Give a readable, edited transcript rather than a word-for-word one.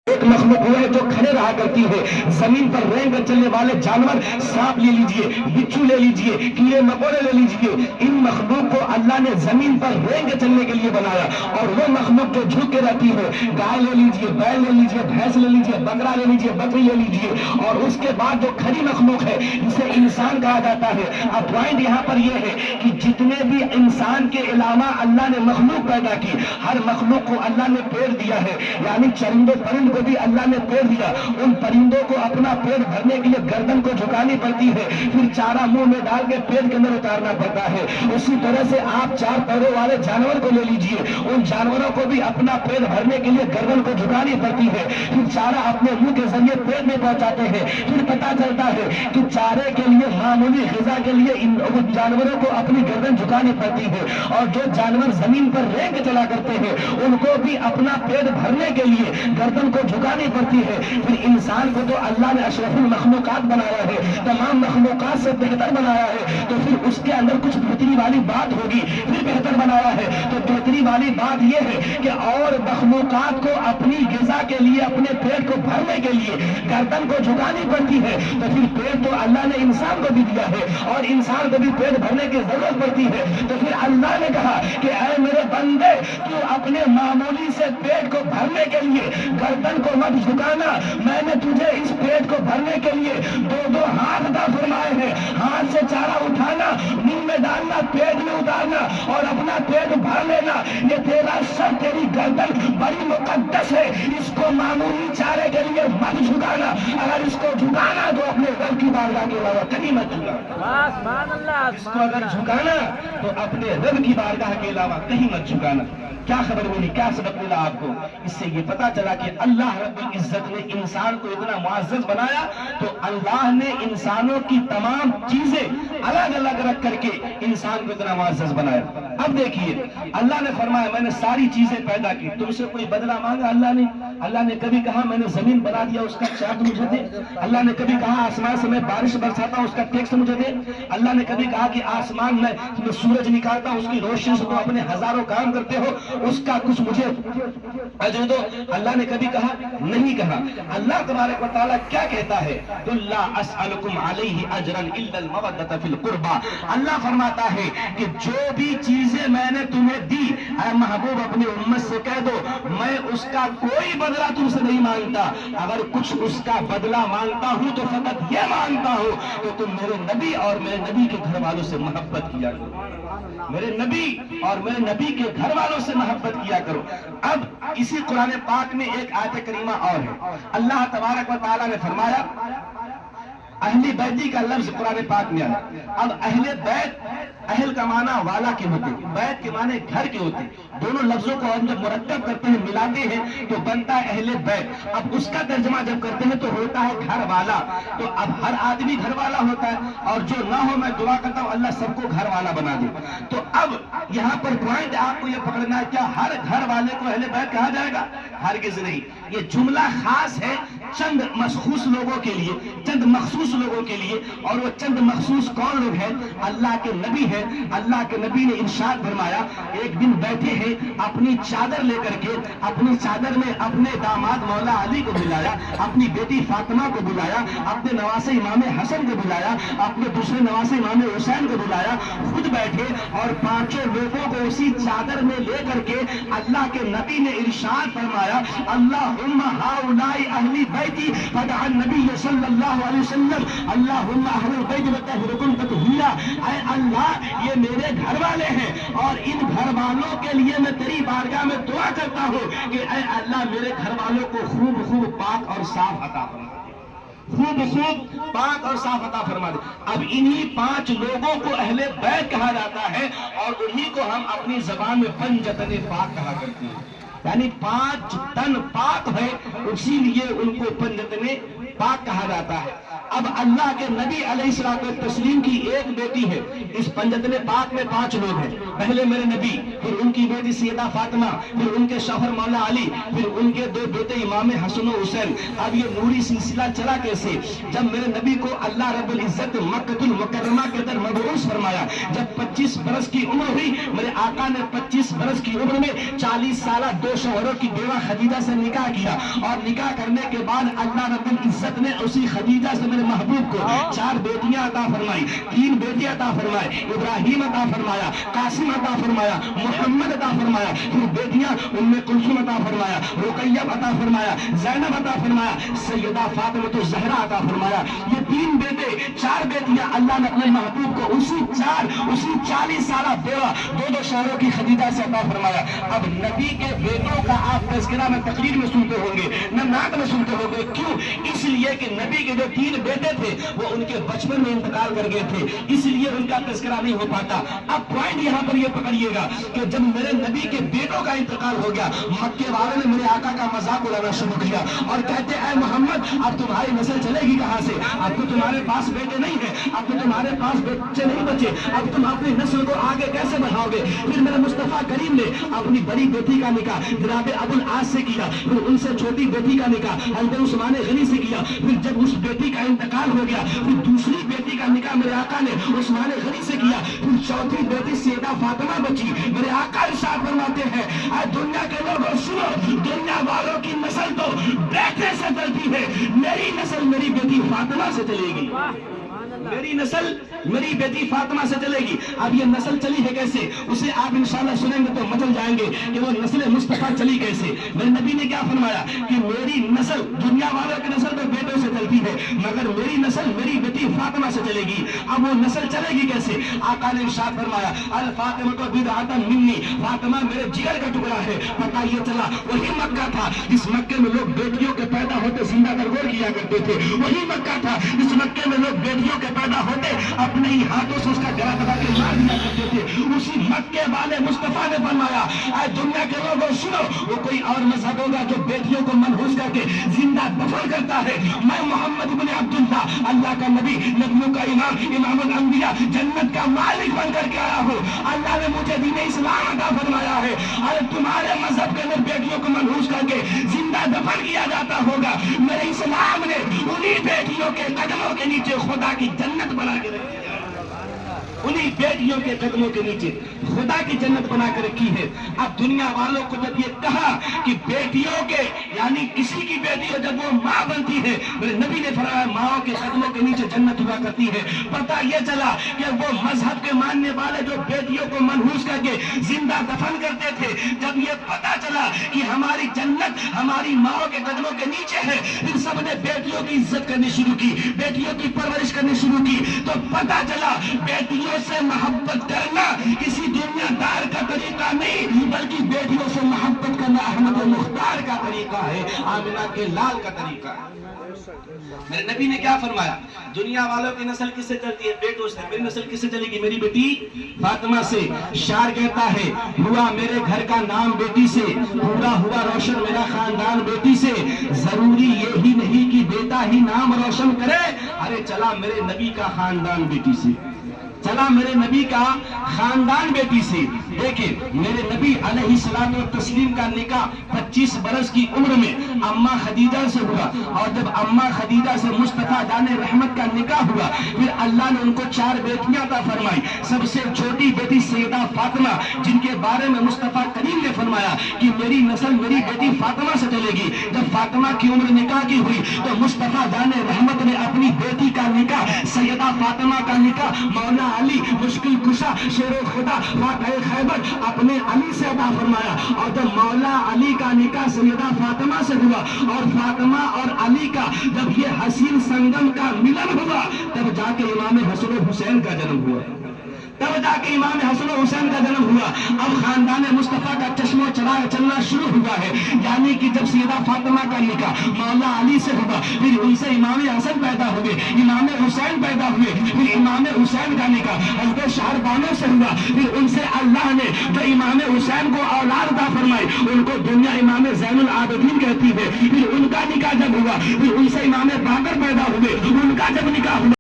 ایک مخلوق وہ ہے جو کھڑے رہا کرتی ہے، زمین پر رینگ کر چلنے والے جانور، سانپ لے لیجئے، بچھو لے لیجئے، کیڑے مکوڑے لے لیجئے، ان مخلوق کو اللہ نے زمین پر رینگ کر چلنے کے لیے بنایا۔ اور وہ مخلوق جو جھک کے رہتی ہے، گائے لے لیجئے، بیل لے لیجئے، بھینس لے لیجئے، بکرا لے لیجئے، بکری لے لیجئے، اور اس کے بعد جو کھڑی مخلوق ہے جسے انسان کہا جاتا ہے۔ اب پوائنٹ یہاں پر یہ ہے کہ جتنے بھی انسان کے علاوہ اللہ نے مخلوق پیدا کی، ہر مخلوق کو اللہ نے پیڑ دیا ہے، یعنی چرند پرند کو بھی اللہ نے پیڑ دیا۔ ان پرندوں کو اپنا پیٹ بھرنے کے لیے گردن کو جھکانی پڑتی ہے، پھر چارہ منہ میں ڈال کے پیٹ کے اندر اتارنا پڑتا ہے۔ اسی طرح سے آپ چار پیروں والے جانور کو لے لیجئے، ان جانوروں کو بھی اپنا پیٹ بھرنے کے لیے گردن کو جھکانی پڑتی ہے، پھر چارہ اپنے منہ کے ذریعے پیٹ میں پہنچاتے ہیں۔ پھر پتا چلتا ہے کہ چارے کے لیے، معمولی غذا کے لیے ان جانوروں کو اپنی گردن جھکانی پڑتی ہے۔ اور جو جانور زمین پر رینگ چلا کرتے ہیں ان کو بھی اپنا پیٹ بھرنے کے لیے گردن کو جھکانی پڑتی ہے۔ پھر انسان کو تو اللہ نے اشرف المخلوقات بنایا ہے، تمام مخلوقات سے بہتر بنایا ہے، تو پھر اس کے اندر کچھ بہتری والی بات ہوگی، پھر بہتر بنایا ہے۔ تو بہتری والی بات یہ ہے کہ اور مخلوقات کو اپنی غذا کے لیے، اپنے پیٹ کو بھرنے کے لیے گردن کو جھکانی پڑتی ہے، تو پھر پیٹ تو اللہ نے انسان کو بھی دیا ہے اور انسان کو بھی پیٹ بھرنے کی ضرورت پڑتی ہے۔ تو پھر اللہ نے کہا کہ اے میرے بندے، تو اپنے معمولی سے پیٹ کو بھرنے کے لیے گردن کو مت جھکانا، میں نے تجھے اس پیٹ کو بھرنے کے لیے دو ہاتھ عطا فرمائے ہیں۔ ہاتھ سے چارہ اٹھانا، منہ میں ڈالنا، پیٹ میں اتارنا اور اپنا پیٹ بھر لینا، یہ تیرا سر، تیری گردن بڑی مقدس ہے، اس کو معمولی چارے کے لیے مت جھکانا۔ اگر اس کو جھکانا تو اپنے رب کی بارگاہ کے علاوہ کہیں مت جھکانا، اس کو اگر جھکانا تو اپنے رب کی بارگاہ کے علاوہ کہیں مت جھکانا۔ کیا خبر ملی، کیا سبق ملا آپ کو؟ اس سے یہ پتا چلا کہ اللہ رب العزت نے انسان کو اتنا معزز بنایا تو اللہ نے انسانوں کی تمام چیزیں الگ الگ رکھ کر کے انسان کو اتنا معزز بنایا۔ اب دیکھیے، اللہ نے فرمایا میں نے ساری چیزیں پیدا کی، تم سے کوئی بدلہ مانگا اللہ نے؟ اللہ نے کبھی کہا میں نے زمین بنا دیا اس کا چارج مجھے دے؟ اللہ نے کبھی کہا آسمان سے میں بارش برساتا ہوں اس کا ٹیکس مجھے دے؟ اللہ نے کبھی کہا کہ آسمان میں سورج نکالتا ہوں اس کی روشنی سے تم اپنے ہزاروں کام کرتے ہو، اس کا کچھ مجھے اجر دو؟ اللہ نے کبھی کہا؟ نہیں کہا۔ اللہ تبارک و تعالیٰ کیا کہتا ہے؟ قُل لَا أَسْأَلُكُمْ عَلَيْهِ أَجْرًا إِلَّا الْمَوَدَّةَ فِي الْقُرْبَى۔ اللہ فرماتا ہے کہ جو بھی چیزیں میں نے تمہیں دی، اے محبوب اپنی امت سے کہہ دو میں اس کا کوئی بدلہ تم سے نہیں مانگتا، اگر کچھ اس کا بدلہ مانگتا ہوں تو فقط یہ مانگتا ہوں کہ تم میرے نبی اور میرے نبی کے گھر والوں سے محبت کیا کرو، میرے نبی اور میرے نبی کے گھر والوں سے محبت کیا کرو۔ اب اسی قرآن پاک میں ایک آیت کریمہ اور ہے، اللہ تبارک و تعالیٰ نے فرمایا، اہل بیتی کا لفظ قرآن پاک میں آیا۔ اب اہل بیت، اہل کا معنی والا کے ہوتے ہیں، بیت کے معنی گھر کے ہوتے ہیں، دونوں لفظوں کو ہم جب مرکب کرتے ہیں، ملاتے ہیں تو بنتا ہے اہل بیت۔ اب اس کا ترجمہ جب کرتے ہیں تو ہوتا ہے گھر والا۔ تو اب ہر آدمی گھر والا ہوتا ہے، اور جو نہ ہو میں دعا کرتا ہوں اللہ سب کو گھر والا بنا دے۔ تو اب یہاں پر پوائنٹ آپ کو یہ پکڑنا ہے، کیا ہر گھر والے کو اہل بیت کہا جائے گا؟ ہرگز نہیں۔ یہ جملہ خاص ہے چند مخصوص لوگوں کے لیے، چند مخصوص لوگوں کے لیے، اور وہ چند مخصوص کون لوگ ہیں؟ اللہ کے نبی ہیں۔ اللہ کے نبی نے ارشاد فرمایا، ایک دن بیٹھے ہیں اپنی چادر لے کر کے، اپنی چادر میں اپنے داماد مولا علی کو بلایا، اپنی بیٹی فاطمہ کو بلایا، اپنے نواسے امام حسن کو بلایا، اپنے دوسرے نواسے امام حسین کو بلایا، خود بیٹھے اور پانچوں لوگوں کو اسی چادر میں لے کر کے اللہ کے نبی نے ارشاد فرمایا، اللہم ہؤلاء اہل بیتی فدع النبی صلی اللہ علیہ وسلم اللہم اہل البیت وطہرکم تطہیرا۔ اے اللہ، یہ میرے گھر والے ہیں اور ان گھر والوں کے لیے میں تیری بارگاہ میں دعا کرتا ہوں کہ اے اللہ میرے گھر والوں کو خوب خوب پاک اور صاف عطا فرما دے، خوب خوب پاک اور صاف عطا فرما دے۔ اب انہی پانچ لوگوں کو اہل بیت کہا جاتا ہے، اور انہی کو ہم اپنی زبان میں پنجتن پاک کہا کرتے ہیں، یعنی پانچ تن پاک ہے، اسی لیے ان کو پنجتن پاک کہا جاتا ہے۔ اب اللہ کے نبی علیہ الصلوۃ والتسلیم کی ایک بیٹی ہے، اس پنجتن پاک میں 5 لوگ ہیں، پہلے میرے نبی، پھر ان کی بیٹی سیدہ فاطمہ، پھر ان کے شوہر مولا علی، پھر ان کے 2 بیٹے امام حسن و حسین۔ اب یہ نوری سلسلہ چلا کیسے؟ جب میرے نبی کو اللہ رب العزت مکہ المکرمہ کے اندر مبعوث فرمایا، جب 25 برس کی عمر ہوئی، میرے آقا نے 25 برس کی عمر میں 40 سالہ 2 شوہروں کی بیوہ خدیجہ سے نکاح کیا، اور نکاح کرنے کے بعد اللہ رب العزت نے اسی خدیجہ سے میرے محبوب کو 4 بیٹیاں عطا فرمائی، 3 بیٹے عطا فرمائے، ابراہیم عطا فرمایا، قاسم عطا فرمایا، محمد عطا فرمایا، پھر بیٹیاں ام کلثوم عطا فرمایا، رقیہ عطا فرمایا، زینب عطا فرمایا، سیدہ فاطمہ الزہرا عطا فرمایا۔ یہ 3 بیٹے 4 بیٹیاں اللہ نے اپنے محبوب کو اسی 40 سالہ بیوہ 2 شوہروں کی خدیجہ سے عطا فرمایا۔ اب نبی کے بیٹوں کا آپ تذکرہ میں تقریر میں سنتے ہوں گے، نہ نعت میں سنتے ہوں گے، کیوں؟ اس لیے کہ نبی کے جو 3 بیٹے تھے وہ ان کے بچپن میں انتقال کر گئے تھے، اس لیے ان کا تذکرہ نہیں ہو پاتا۔ اب پوائنٹ یہاں پر یہ پکڑیے گا کہ جب میرے نبی کے بیٹوں کا انتقال ہو گیا، مکے والوں نے میرے آقا کا مذاق اڑانا شروع کیا اور کہتے اے محمد اب تمہاری نسل چلے گی کہاں سے؟ اب تو تمہارے پاس بیٹے نہیں ہیں، اب تو تمہارے پاس بچے نہیں بچے، اب تم اپنی نسل کو آگے کیسے بڑھاؤ گے؟ پھر میرے مصطفیٰ کریم نے اپنی بڑی بیٹی کا نکاح جناب ابو العاص سے کیا، پھر ان سے چھوٹی بیٹی کا نکاح حضرت عثمان غنی سے کیا، پھر جب اس بیٹی کا انتقال ہو گیا پھر دوسری بیٹی کا نکاح میرے آقا نے عثمان غنی سے کیا، پھر چوتھی بیٹی سیدہ فاطمہ بچی۔ میرے آقا ارشاد فرماتے ہیں اے دنیا کے لوگوں سنو، دنیا والوں کی نسل تو بیٹے سے چلتی ہے، میری نسل میری بیٹی فاطمہ سے چلے گی، میری نسل میری بیٹی فاطمہ سے چلے گی۔ اب یہ نسل چلی ہے کیسے، اسے آپ انشاءاللہ سنیں گے تو مچل جائیں گے کہ وہ نسل مصطفیٰ چلی کیسے۔ میرے نبی نے کیا فرمایا کہ میری نسل، دنیا والوں کی نسل تو بیٹوں سے چلتی ہے مگر میری نسل میری بیٹی فاطمہ سے چلے گی۔ اب وہ نسل چلے گی کیسے؟ آقا نے ارشاد فرمایا الفاطمہ بضعۃ منی، فاطمہ میرے جگر کا ٹکڑا ہے۔ پتہ یہ چلا وہی مکہ تھا جس مکے میں لوگ بیٹیوں کے پیدا ہوتے زندہ درگور کیا کرتے تھے، وہی مکہ تھا جس مکے میں لوگ بیٹیوں کے پیدا ہوتے اپنے ہی ہاتھوں سے اس کا گلا دبا کے مار دیا کرتے تھے۔ اسی مکے والے مصطفیٰ نے فرمایا اے دنیا کے لوگوں سنو، وہ کوئی اور مذہب ہوگا جو بیٹیوں کو منحوس کر کے زندہ دفن کرتا ہے، میں محمد بن عبداللہ اللہ کا نبی، نبیوں کا امام، امام الانبیاء، جنت کا مالک بن کر کے آیا ہوں۔ اللہ نے مجھے دین اسلام عطا فرمایا ہے، اور تمہارے مذہب کے اندر بیٹیوں کو منحوس کر کے زندہ دفن کیا جاتا ہوگا، میرے اسلام نے انہی بیٹیوں کے قدموں کے نیچے خدا کی جنت بنا کے رکھی ہے، انہی بیٹیوں کے قدموں کے نیچے خدا کی جنت بنا کے رکھی ہے۔ اب دنیا والوں کو جب یہ کہا کہ بیٹیوں کے یعنی کسی کی بیٹی ہو جب وہ ماں بنتی ہے، میرے نبی نے فرمایا ماں کے قدموں کے نیچے جنت ہوا کرتی ہے۔ پتہ یہ چلا کہ وہ مذہب کے ماننے والے جو بیٹیوں کو منحوس کر کے زندہ دفن کرتے تھے، جب یہ پتہ چلا کہ ہماری جنت ہماری ماں کے قدموں کے نیچے ہے، پھر سب نے بیٹیوں کی عزت کرنی شروع کی، بیٹیوں کی پرورش کرنی شروع کی۔ تو پتہ چلا بیٹیوں سے محبت کرنا کسی دنیا دار کا طریقہ نہیں بلکہ بیٹیوں سے محبت کرنا احمد مختار کا طریقہ ہے، آمنہ کے لال کا طریقہ ہے۔ میرے نبی نے کیا فرمایا؟ دنیا والوں کی نسل کس سے چلتی ہے؟ بیٹوں سے۔ میری نسل کس سے چلے گی؟ میری بیٹی فاطمہ سے۔ شاعر کہتا ہے ہوا میرے گھر کا نام بیٹی سے، پورا ہوا روشن میرا خاندان بیٹی سے، ضروری یہی نہیں کہ بیٹا ہی نام روشن کرے، ارے چلا میرے نبی کا خاندان بیٹی سے، چلا میرے نبی کا خاندان بیٹی سے۔ دیکھیں میرے نبی علیہ السلام و تسلیم کا نکاح 25 برس کی عمر میں اماں خدیجہ سے ہوا، اور جب اماں خدیجہ سے مصطفیٰ جان رحمت کا نکاح ہوا پھر اللہ نے ان کو 4 بیٹیاں عطا فرمائی۔ سب سے چھوٹی بیٹی سیدہ فاطمہ جن کے بارے میں مصطفیٰ کریم نے فرمایا کہ میری نسل میری بیٹی فاطمہ سے چلے گی۔ جب فاطمہ کی عمر نکاح کی ہوئی تو مصطفیٰ جان رحمت نے اپنی بیٹی کا نکاح سیدہ فاطمہ کا نکاح مولا علی مشکل کشا شیر خدا فاتح خیبر اپنے علی سے عطا فرمایا، اور جب مولا علی کا نکاح سیدہ فاطمہ سے ہوا اور فاطمہ اور علی کا جب یہ حسین سنگم کا ملن ہوا تب جا کے امام حسن و حسین کا جنم ہوا، تب جا کے امام حسن و حسین کا جنم ہوا. اب خاندان مصطفیٰ کا چشمہ چراغ چلنا شروع ہوا ہے. یعنی کہ جب سیدہ فاطمہ کا نکاح مولا علی سے ہوا، پھر ان سے امام حسن پیدا ہوئے، امام حسین پیدا ہوئے، پھر امام حسین کا نکاح حضرت شہربانو سے ہوا، پھر ان سے اللہ نے جو امام حسین کو اولاد عطا فرمائی ان کو دنیا امام زین العابدین کہتی ہے. پھر ان کا نکاح جب ہوا، پھر ان سے امام باقر پیدا ہوئے، ان کا جب نکاح ہوا